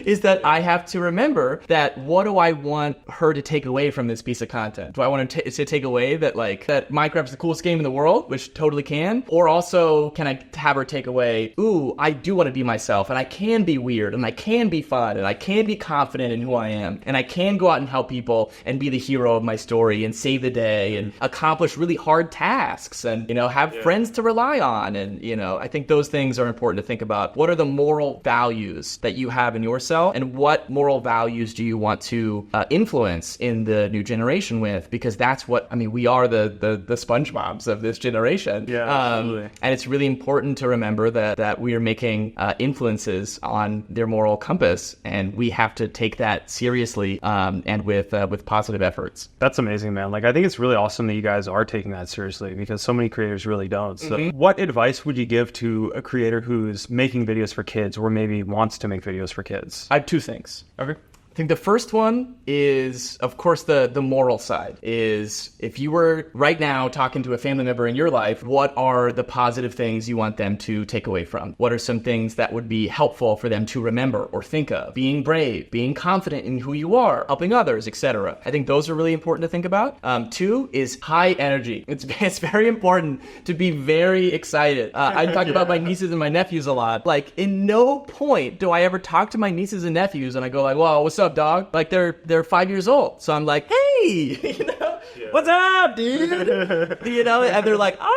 is that I have to remember that what do I want her to take away from this piece of content? Do I want to take away that Minecraft is the coolest game in the world, which totally can, or also can I have her take away, ooh, I do want to be myself, and I can be weird, and I can be fun, and I can be confident in who I am, and I can go out and help people and be the hero of my story and save the day and accomplish really hard tasks and, have friends to rely on. And, I think those things are important to think about. What are the moral values that you have in yourself, and what moral values do you want to influence in the new generation with? Because that's what, we are the SpongeBobs of this generation. Yeah, absolutely. And it's really important to remember that we are making influences on their moral compass, and we have to take that seriously and with positive efforts. That's amazing, man. Like, I think it's really awesome that you guys are taking that seriously, because so many creators really don't. So what advice would you give to a creator who's making videos for kids, or maybe wants to make videos for kids? I have 2 things. Okay. I think the first one is, of course, the moral side. Is if you were right now talking to a family member in your life, what are the positive things you want them to take away from? What are some things that would be helpful for them to remember or think of? Being brave, being confident in who you are, helping others, etc. I think those are really important to think about. 2 is high energy. It's very important to be very excited. I talk about my nieces and my nephews a lot. Like, in no point do I ever talk to my nieces and nephews and I go like, "Whoa, what's up, dog?" Like, they're 5 years old, so I'm like, "Hey, what's up, dude?" And they're like, "Ah."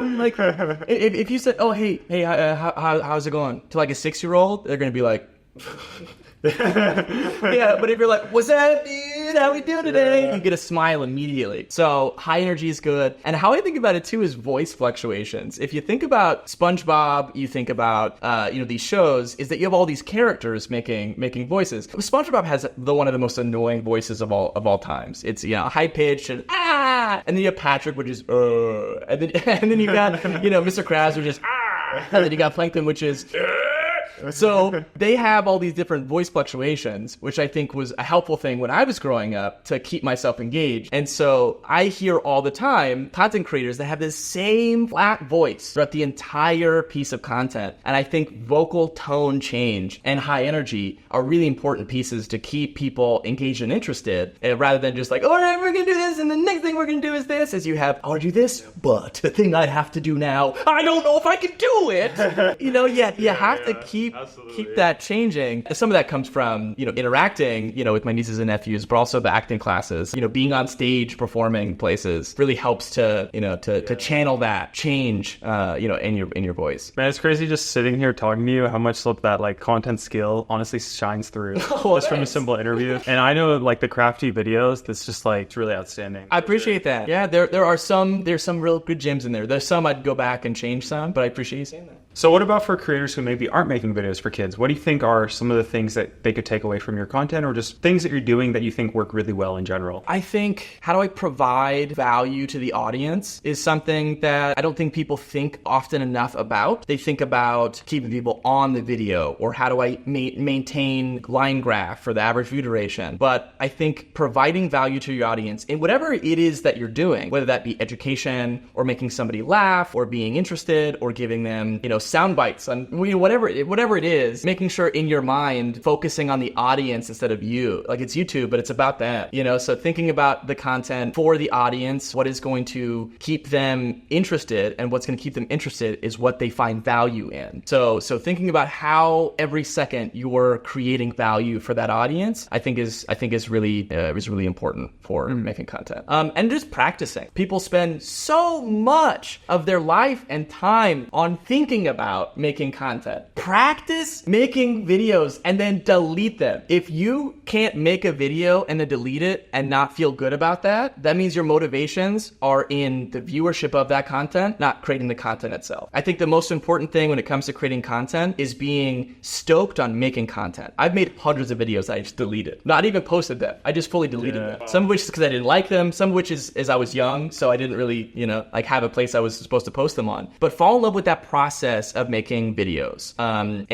Like, if you said, "Oh, hey, how's it going?" to like a 6-year-old, they're gonna be like, Yeah, but if you're like, what's up, dude? How we doing today? You get a smile immediately. So high energy is good. And how I think about it too is voice fluctuations. If you think about SpongeBob, you think about these shows, is that you have all these characters making voices. SpongeBob has one of the most annoying voices of all times. It's high pitched and and then you have Patrick, which is and then you got Mr. Krabs, which is and then you got Plankton, which is so they have all these different voice fluctuations, which I think was a helpful thing when I was growing up to keep myself engaged. And so I hear all the time content creators that have this same flat voice throughout the entire piece of content. And I think vocal tone change and high energy are really important pieces to keep people engaged and interested, rather than just like, all right, we're going to do this, and the next thing we're going to do is this, as you have, I want to do this, but the thing I'd have to do now, I don't know if I can do it. You have to keep that changing. Some of that comes from, interacting, with my nieces and nephews, but also the acting classes. Being on stage, performing places really helps to channel that change, in your voice. Man, it's crazy just sitting here talking to you, how much that content skill honestly shines through just from a simple interview. And I know the crafty videos, that's just it's really outstanding. I appreciate that. Yeah, there's some real good gems in there. There's some I'd go back and change some, but I appreciate you saying that. So what about for creators who maybe aren't making videos for kids? What do you think are some of the things that they could take away from your content, or just things that you're doing that you think work really well in general? I think, how do I provide value to the audience is something that I don't think people think often enough about. They think about keeping people on the video, or how do I maintain line graph for the average view duration. But I think providing value to your audience in whatever it is that you're doing, whether that be education or making somebody laugh or being interested or giving them, sound bites on whatever it is, making sure in your mind, focusing on the audience instead of you. It's YouTube, but it's about that, so thinking about the content for the audience, what is going to keep them interested, and what's going to keep them interested is what they find value in. So thinking about how every second you're creating value for that audience, I think is really important for making content. And just practicing. People spend so much of their life and time on thinking about making content. Practice making videos and then delete them. If you can't make a video and then delete it and not feel good about that, that means your motivations are in the viewership of that content, not creating the content itself. I think the most important thing when it comes to creating content is being stoked on making content. I've made hundreds of videos that I just deleted. Not even posted them. I just fully deleted them. Some of which is because I didn't like them. Some of which is I was young, so I didn't really, have a place I was supposed to post them on. But fall in love with that process of making videos. And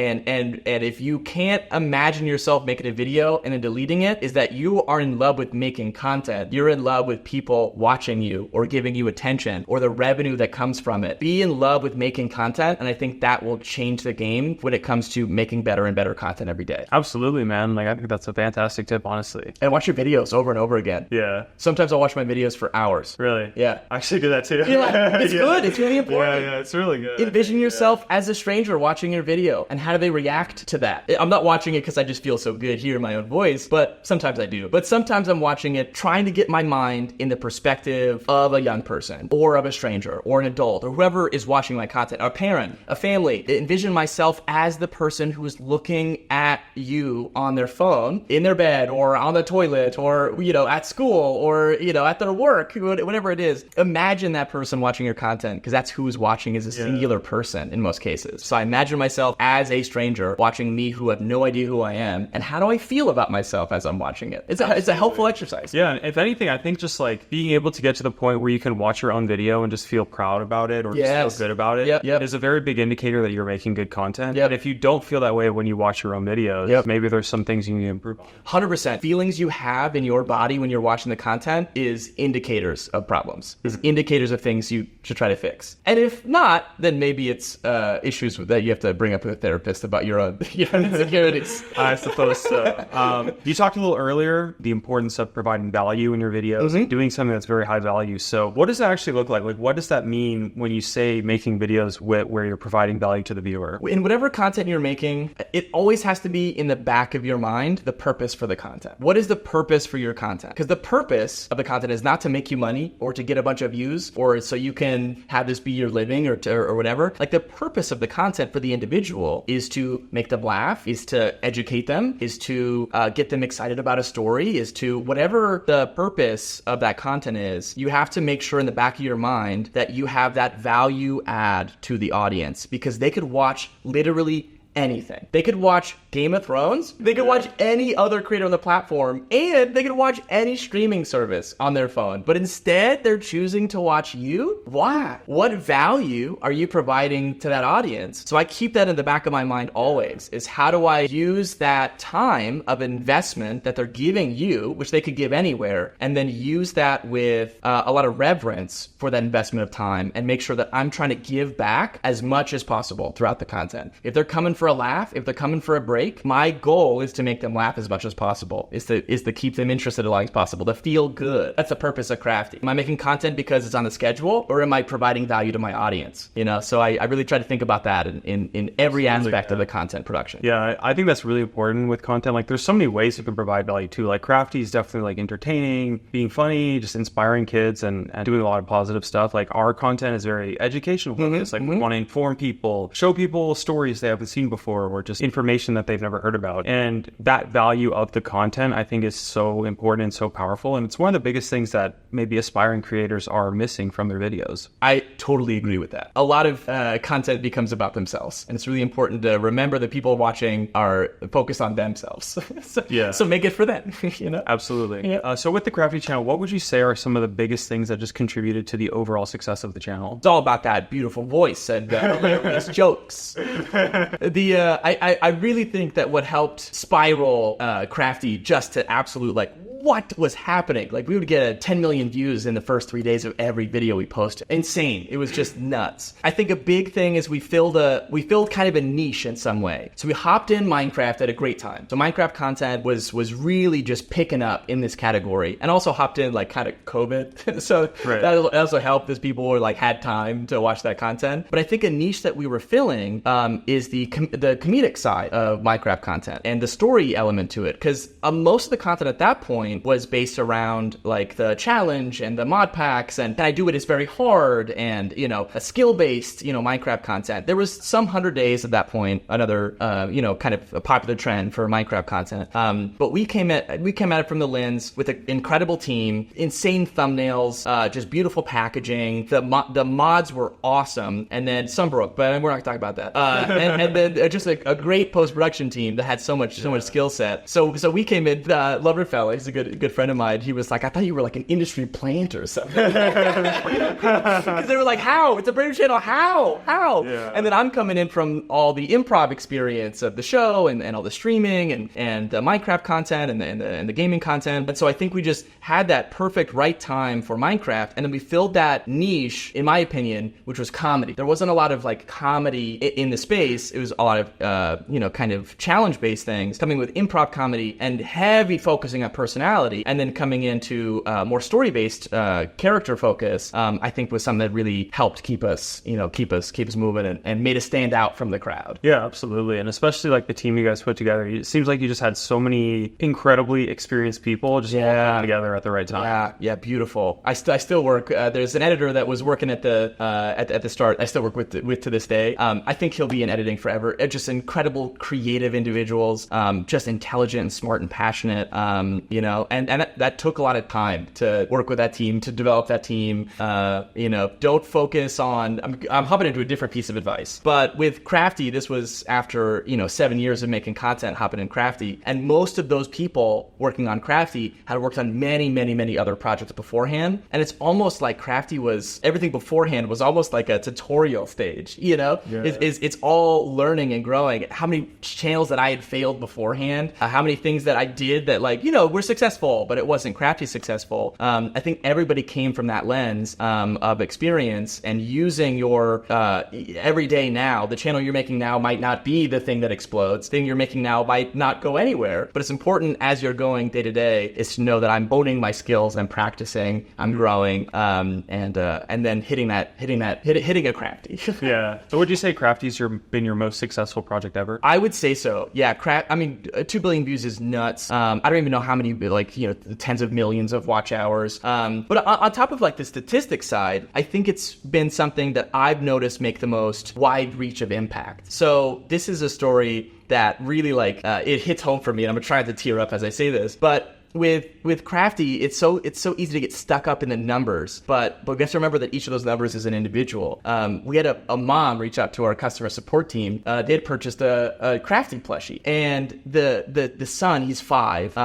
if you can't imagine yourself making a video and then deleting it, is that you are in love with making content. You're in love with people watching you or giving you attention or the revenue that comes from it. Be in love with making content, and I think that will change the game when it comes to making better and better content every day. Absolutely, man. I think that's a fantastic tip, honestly. And watch your videos over and over again. Yeah. Sometimes I'll watch my videos for hours. Really? Yeah. I actually do that too. It's good. It's really important. Yeah, it's really good. Envision yourself as a stranger watching your video, and how do they react to that? I'm not watching it because I just feel so good hearing my own voice, but sometimes I do. But sometimes I'm watching it trying to get my mind in the perspective of a young person or of a stranger or an adult or whoever is watching my content, a parent, a family. Envision myself as the person who is looking at you on their phone, in their bed or on the toilet or, at school or, at their work, whatever it is. Imagine that person watching your content, because that's who's watching is a singular person in most cases. So I imagine myself as a stranger watching me who have no idea who I am, and how do I feel about myself as I'm watching it? It's a helpful exercise. Yeah, and if anything, I think just being able to get to the point where you can watch your own video and just feel proud about it or just feel good about it is a very big indicator that you're making good content. And if you don't feel that way when you watch your own videos, maybe there's some things you need to improve on. 100%. Feelings you have in your body when you're watching the content is indicators of problems. Is indicators of things you should try to fix. And if not, then maybe it's issues that you have to bring up with a therapist about your own insecurities. I suppose so. You talked a little earlier, the importance of providing value in your videos, doing something that's very high value. So what does that actually look like? What does that mean when you say making videos where you're providing value to the viewer? In whatever content you're making, it always has to be in the back of your mind, the purpose for the content. What is the purpose for your content? Because the purpose of the content is not to make you money or to get a bunch of views or so you can have this be your living or whatever. The purpose of the content for the individual is to make them laugh, is to educate them, is to get them excited about a story, is to whatever the purpose of that content is, you have to make sure in the back of your mind that you have that value add to the audience, because they could watch literally anything. They could watch Game of Thrones, they could watch any other creator on the platform, and they could watch any streaming service on their phone. But instead, they're choosing to watch you? Why? What value are you providing to that audience? So I keep that in the back of my mind always, is how do I use that time of investment that they're giving you, which they could give anywhere, and then use that with a lot of reverence for that investment of time, and make sure that I'm trying to give back as much as possible throughout the content. If they're coming for a laugh, if they're coming for a break, my goal is to make them laugh as much as possible, is to keep them interested as long as possible, to feel good. That's the purpose of Crafty. Am I making content because it's on the schedule, or am I providing value to my audience? You know, so I really try to think about that in every aspect of the content production. Yeah, I think that's really important with content. Like, there's so many ways you can provide value too. Like, Crafty is definitely like entertaining, being funny, just inspiring kids, and doing a lot of positive stuff. Like, our content is very educational focused. Like, we want to inform people, show people stories they haven't seen before, or just information that they've never heard about. And that value of the content, I think, is so important and so powerful. And it's one of the biggest things that maybe aspiring creators are missing from their videos. I totally agree with that. A lot of content becomes about themselves. And it's really important to remember that people watching are focused on themselves. So make it for them, you know? Absolutely. Yeah. So with the Crafty channel, what would you say are some of the biggest things that just contributed to the overall success of the channel? It's all about that beautiful voice and hilarious jokes. I really think that what helped spiral Crafty just to absolute, like, what was happening? Like, we would get 10 million views in the first 3 days of every video we posted. Insane. It was just nuts. I think a big thing is we filled kind of a niche in some way. So we hopped in Minecraft at a great time. So Minecraft content was really just picking up in this category, and also hopped in like kind of COVID. So that also helped, as people were like had time to watch that content. But I think a niche that we were filling is the comedic side of Minecraft content and the story element to it, because most of the content at that point was based around like the challenge and the mod packs, and Can I Do It Is Very Hard, and, you know, a skill-based, you know, Minecraft content. There was some 100 Days at that point, another, you know, kind of a popular trend for Minecraft content. But we came at it from the lens with an incredible team, insane thumbnails, just beautiful packaging. The mods were awesome, and then some broke, but we're not gonna talk about that. And then just a great post-production team that had so much skill set. So we came in, Lover Fella, he's a good friend of mine. He was like, I thought you were like an industry plant or something. Because they were like, how? It's a British channel. How? Yeah. And then I'm coming in from all the improv experience of the show and all the streaming and the Minecraft content and the gaming content. And so I think we just had that perfect right time for Minecraft. And then we filled that niche, in my opinion, which was comedy. There wasn't a lot of like comedy in the space. It was a lot of, you know, kind of challenge-based things, coming with improv comedy and heavy focusing on personality, and then coming into more story-based character focus, I think was something that really helped keep us moving and made us stand out from the crowd. Yeah, absolutely. And especially like the team you guys put together, it seems like you just had so many incredibly experienced people just all together at the right time. Yeah, beautiful. I still work. There's an editor that was working at the start. I still work with to this day. I think he'll be in editing forever. Just incredible creative individuals, just intelligent and smart and passionate. You know, and that took a lot of time to work with that team, to develop that team. You know, don't focus on, I'm hopping into a different piece of advice, but with Crafty, this was after, you know, 7 years of making content, hopping in Crafty. And most of those people working on Crafty had worked on many other projects beforehand. And it's almost like Crafty was, everything beforehand was almost like a tutorial stage, you know? Yeah. It's all learning and growing. How many channels that I had failed beforehand, how many things that I did that, like, you know, were successful, but it wasn't Crafty successful. I think everybody came from that lens of experience, and using your every day now, the channel you're making now might not be the thing that explodes. The thing you're making now might not go anywhere, but it's important as you're going day to day is to know that I'm owning my skills, I'm practicing, I'm growing, and then hitting a Crafty. Yeah. So would you say Crafty's been your most successful successful project ever? I would say so. Yeah, 2 billion views is nuts. I don't even know how many, tens of millions of watch hours. But on top of like the statistics side, I think it's been something that I've noticed make the most wide reach of impact. So this is a story that really it hits home for me, and I'm gonna try to tear up as I say this, but with Crafty, it's so easy to get stuck up in the numbers, but we have to remember that each of those numbers is an individual. We had a mom reach out to our customer support team. They had purchased a Crafty plushie, and the son, he's 5,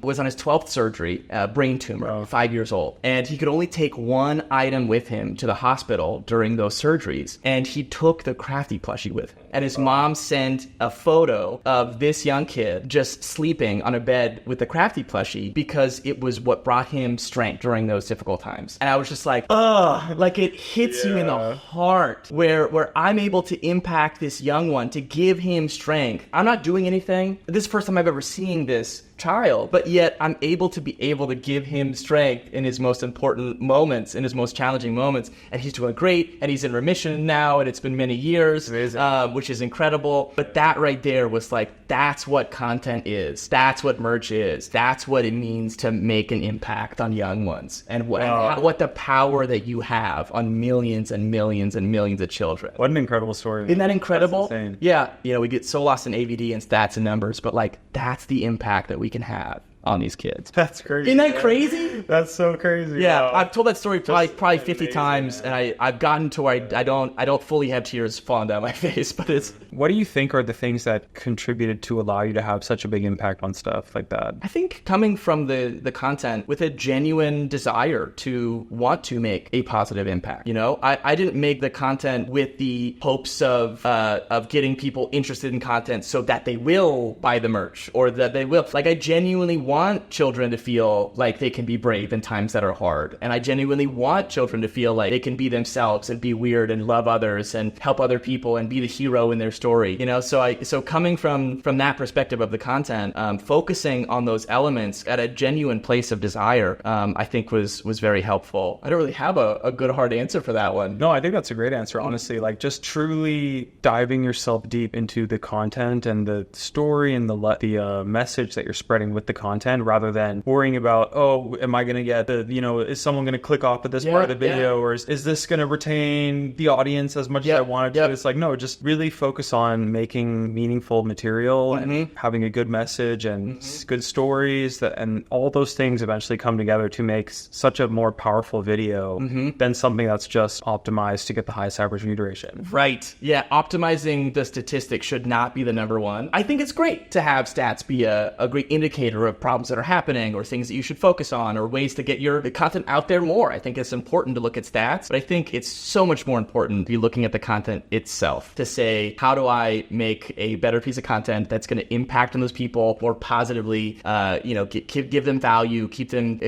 was on his 12th surgery, brain tumor, 5 years old, and he could only take one item with him to the hospital during those surgeries, and he took the Crafty plushie with him. And his mom sent a photo of this young kid just sleeping on a bed with the Crafty plushie because it was what brought him strength during those difficult times. And I was just like, it hits you in the heart where I'm able to impact this young one, to give him strength. I'm not doing anything. This is the first time I've ever seen this child, but yet I'm able to give him strength in his most important moments, in his most challenging moments, and he's doing great, and he's in remission now, and it's been many years, which is incredible. But that right there was that's what content is, that's what merch is, that's what it means to make an impact on young ones, and what the power that you have on millions and millions and millions of children. What an incredible story. Isn't that incredible? That's insane. Yeah, we get so lost in AVD and stats and numbers, but that's the impact that we can have on these kids. That's crazy. Isn't that crazy? That's so crazy. Yeah, wow. I've told that story probably 50 times, and I've gotten to where I don't fully have tears falling down my face, but it's... What do you think are the things that contributed to allow you to have such a big impact on stuff like that? I think coming from the content with a genuine desire to want to make a positive impact. I didn't make the content with the hopes of getting people interested in content so that they will buy the merch, or that they will... I genuinely want children to feel like they can be brave in times that are hard. And I genuinely want children to feel like they can be themselves and be weird and love others and help other people and be the hero in their story. So coming from that perspective of the content, focusing on those elements at a genuine place of desire, I think was very helpful. I don't really have a good hard answer for that one. No, I think that's a great answer, honestly. Just truly diving yourself deep into the content and the story and the message that you're spreading with the content, rather than worrying about, am I going to get is someone going to click off at this part of the video, or is this going to retain the audience as much as I want it to? It's no, just really focus on making meaningful material and having a good message and good stories, and all those things eventually come together to make such a more powerful video than something that's just optimized to get the highest average view duration. Right. Yeah. Optimizing the statistics should not be the number one. I think it's great to have stats be a great indicator of problems that are happening, or things that you should focus on, or ways to get your content out there more. I think it's important to look at stats, but I think it's so much more important to be looking at the content itself, to say, how do I make a better piece of content that's going to impact on those people more positively, give them value, keep them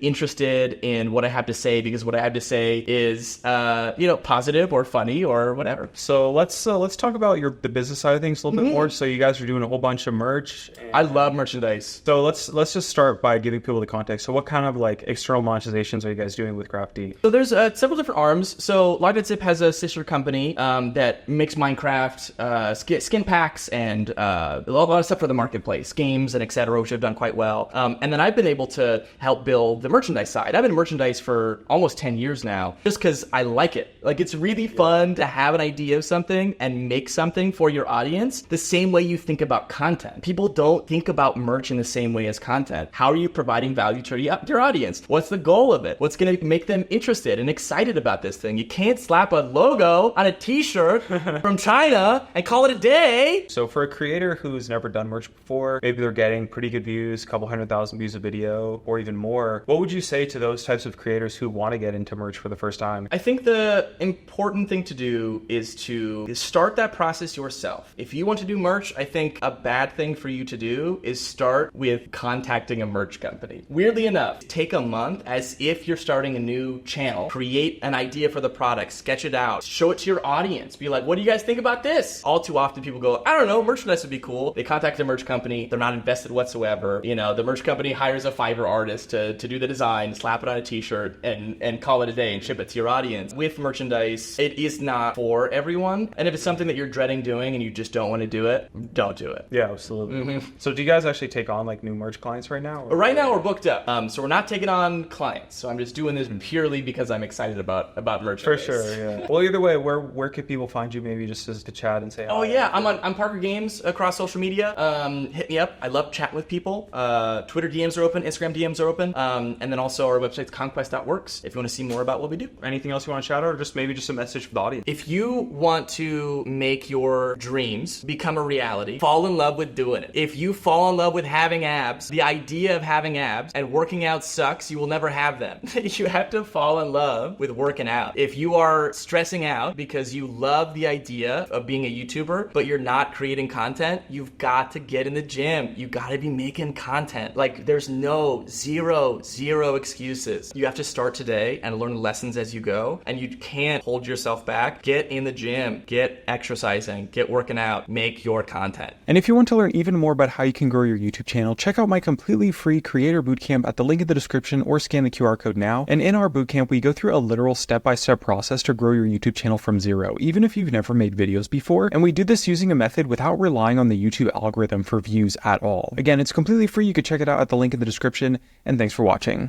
interested in what I have to say, because what I have to say is positive or funny or whatever. So let's talk about the business side of things a little bit more. So you guys are doing a whole bunch of merch. I love merchandise. So let's just start by giving people the context. So what kind of external monetizations are you guys doing with Crafty? So there's several different arms. So Light Zip has a sister company that makes Minecraft skin packs and a lot of stuff for the marketplace, games and etc., which have done quite well. And then I've been able to help build the merchandise side. I've been in merchandise for almost 10 years now, just because I like it. It's really fun to have an idea of something and make something for your audience the same way you think about content. People don't think about merch in the same way as content. How are you providing value to your audience? What's the goal of it? What's going to make them interested and excited about this thing? You can't slap a logo on a t-shirt from China and call it a day. So for a creator who's never done merch before, maybe they're getting pretty good views, a couple 100,000 views a video, or even more, what would you say to those types of creators who want to get into merch for the first time? I think the important thing to do is to start that process yourself. If you want to do merch, I think a bad thing for you to do is start with content contacting a merch company. Weirdly enough, take a month as if you're starting a new channel, create an idea for the product, sketch it out, show it to your audience, be like, what do you guys think about this? All too often people go, I don't know, merchandise would be cool. They contact a merch company, they're not invested whatsoever. You know, the merch company hires a Fiverr artist to do the design, slap it on a t-shirt and call it a day and ship it to your audience. With merchandise, it is not for everyone. And if it's something that you're dreading doing and you just don't want to do it, don't do it. Yeah, absolutely. So do you guys actually take on like new merch clients right now? Or? Right now we're booked up. So we're not taking on clients. So I'm just doing this purely because I'm excited about merchandise. For sure, yeah. Well, either way, where could people find you? Maybe just to chat and say hi. Oh yeah, I'm Parker Games across social media. Hit me up. I love chatting with people. Twitter DMs are open, Instagram DMs are open. And then also our website's conquest.works if you want to see more about what we do. Anything else you want to shout out, or just maybe just a message for the audience? If you want to make your dreams become a reality, fall in love with doing it. If you fall in love with having abs, the idea of having abs and working out sucks, you will never have them. You have to fall in love with working out. If you are stressing out because you love the idea of being a YouTuber, but you're not creating content, you've got to get in the gym. You got to be making content. Like there's zero excuses. You have to start today and learn lessons as you go, and you can't hold yourself back. Get in the gym, get exercising, get working out, make your content. And if you want to learn even more about how you can grow your YouTube channel, check out my completely free creator bootcamp at the link in the description, or scan the QR code now. And in our bootcamp, we go through a literal step-by-step process to grow your YouTube channel from zero, even if you've never made videos before. And we do this using a method without relying on the YouTube algorithm for views at all. Again, it's completely free. You can check it out at the link in the description, and thanks for watching.